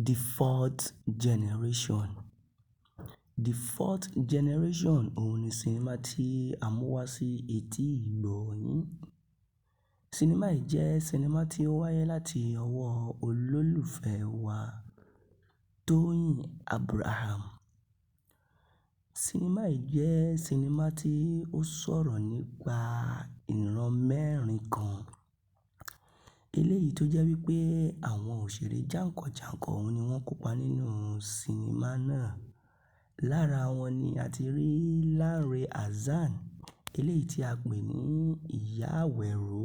The Fourth Generation. The Fourth Generation òun ni sinimá tí a mú wá sí etí ìgbọ́ yín. Sinimá yìí jẹ́ sinimá tí ó wáyé láti ọwọ́ olólùfẹ́ wa Tóyìn Abraham. Sinimá yìí jẹ́ sinimá tí ó sọ̀rọ̀ nípa ìran mẹ́rin kan. Eléyìí tó jẹ́ wípé àwọn òṣèré jànkànjànkàn òun ni wọ́n kópa nínú sinimá náà. Lára wọn ni a ti rí Lanre Hassan, eléyìí tí a pè ní Ìyá Àwẹ̀ró.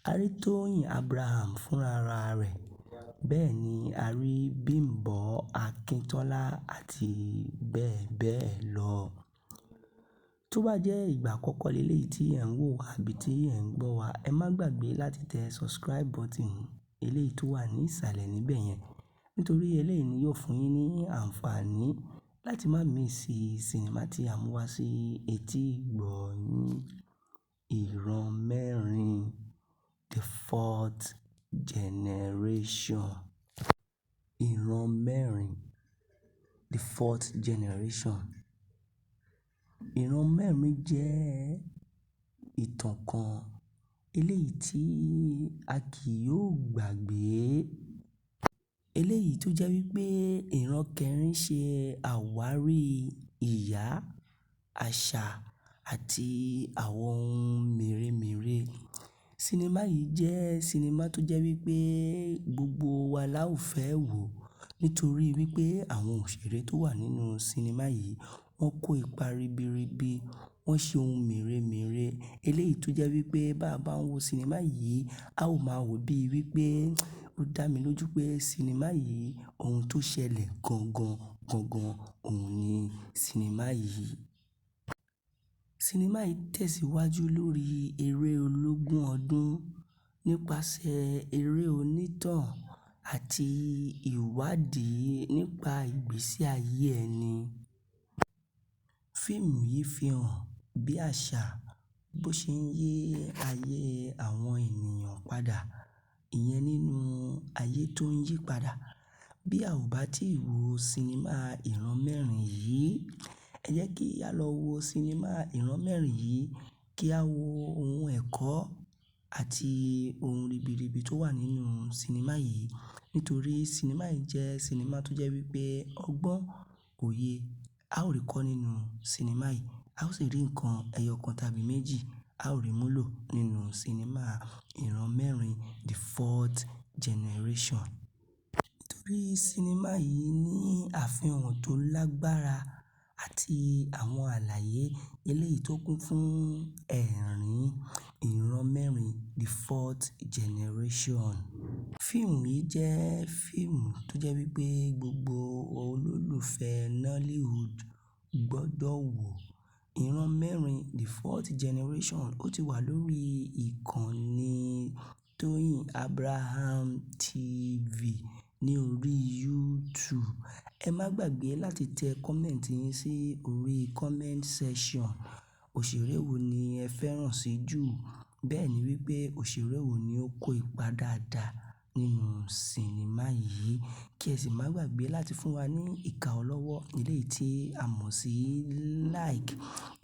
A rí Tóyìn Abraham fúnra ra rẹ̀. Bẹ́ẹ̀ ni a rí Bímbọ́ Akíntọ́lá àti bẹ́ẹ̀ bẹ́ẹ̀ lọ. Tó bá jẹ́ ìgbà àkọ́kọ́ leléyìí tí ẹ̀ ń wò wá àbí tí ẹ̀ ń gbọ́ wa, ẹ má gbàgbé láti tẹ subscribe button eléyìí tó wà ní ìsàlẹ̀ níbẹ̀ yẹn. Nítorí eléyìí ni yóò fún yín ní àǹfààní láti má miss sinimá tí a mú wá sí etí ìgbọ́ yín. Ìran mẹ́rin, The Fourth Generation. Ìran mẹ́rin, The Fourth Generation. Ìran mẹ́rin jẹ́ ìtàn kan eléyìí tí a kì yóò gbàgbé. Eléyìí tó jẹ́ wípé ìran kẹrin ṣe àwárí ìyà, àṣà àti àwọn ohun mèremère. Sinimá yìí jẹ́ sinimá tó jẹ́ wípé gbogbo wa la ó fẹ́ wò. Nítorí wípé àwọn òṣèré tó wà nínú sinimá yìí wọ́n kó ipa ribiribi, wọ́n ṣe ohun mèremère. Eléyìí tó jẹ́ wípé bá bá ń wo sinimá yìí, a ó máa wò bí wípé ó dá mi lójú pé sinimá yìí ohun tó ṣẹlẹ̀ gangan òun ni sinimá yìí. Sinimá yìí tẹ̀síwájú lórí eré ológun ọdún nípasẹ̀ eré onítàn àti ìwádìí nípa ìgbésí ayé ẹni. Fíìmù yìí fi hàn bí àṣà bó ṣe ń yí ayé àwọn ènìyàn padà. Ìyẹn nínú ayé tó ń yí padà. Bí a ò bá tí ì wo sinimá ìran mẹ́rin yìí, ẹ jẹ́ kí a lọ wo sinimá ìran mẹ́rin yìí kí a wo ohun ẹ̀kọ́ àti ohun ribiribi tó wà nínú sinimá yìí. Nítorí sinimá yìí jẹ́ sinimá tó jẹ́ wípé ọgbọ́n, òye a ó rí kọ́ nínú sinimá yìí. A ó sì rí nǹkan ẹyọ kan tàbí méjì a ó rí mú lò nínú sinimá ìran mẹ́rin, The Fourth Generation. Nítorí sinimá yìí ní àfihàn tó lágbára àti àwọn àlàyé eléyìí tó kún fún ẹ̀rín. Ìran mẹ́rin, The Fourth Generation. Fíìmù yìí jẹ́ fíìmù tó jẹ́ wípé gbogbo olólùfẹ́ Nollywood gbọdọ̀ wò. Ìran mẹ́rin, The Fourth Generation ó ti wà lórí ìkànnì Tóyìn Abraham TV ní orí YouTube. Ẹ má gbàgbé láti tẹ comment yín sí orí comment section. Òṣèré wo ni ẹ fẹ́ràn sí jù? Bẹ́ẹ̀ ni wípé òṣèré wo ni ó kó ipa dáadáa nínú sinimá yìí? Kí ẹ sì má gbàgbé láti fún wa ní ìka ọlọ́wọ́ eléyìí tí a mọ̀ sí like.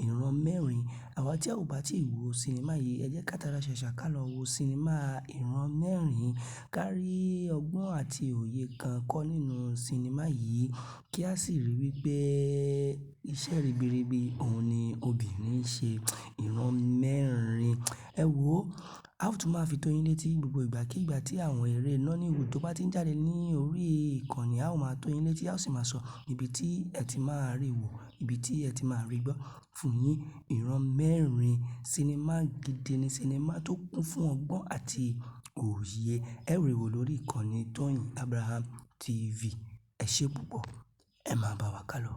Ìran mẹ́rin. Àwa tí a ò bá tí ì wo sinimá yìí, ẹ jẹ́ ká tara ṣàṣà ká lọ wo sinimá ìran mẹ́rin. Ká rí ọgbọ́n àti òye kan kọ́ nínú sinimá yìí. Kí a sì rí wípé iṣẹ́ ribiribi òun ni obìnrin ń ṣe. Ìran mẹ́rin. Ẹ wò ó, a ó tún máa fi tó yín létí gbogbo ìgbàkígbà tí àwọn eré Nollywood tó bá ti ń jáde ní orí ìkànnì, a ó máa tó yín létí, a ó sì máa sọ ibi tí ẹ ti máa rí wò, ibi tí ẹ ti máa rí gbọ́ fún yín. Ìran mẹ́rin. Sinimá gidi ni sinimá tó kún fún ọgbọ́n àti òye. Ẹ rí wò lórí ìkànnì Tóyìn Abraham TV. Ẹ ṣé púpọ̀. Ẹ máa bá wa kálọ.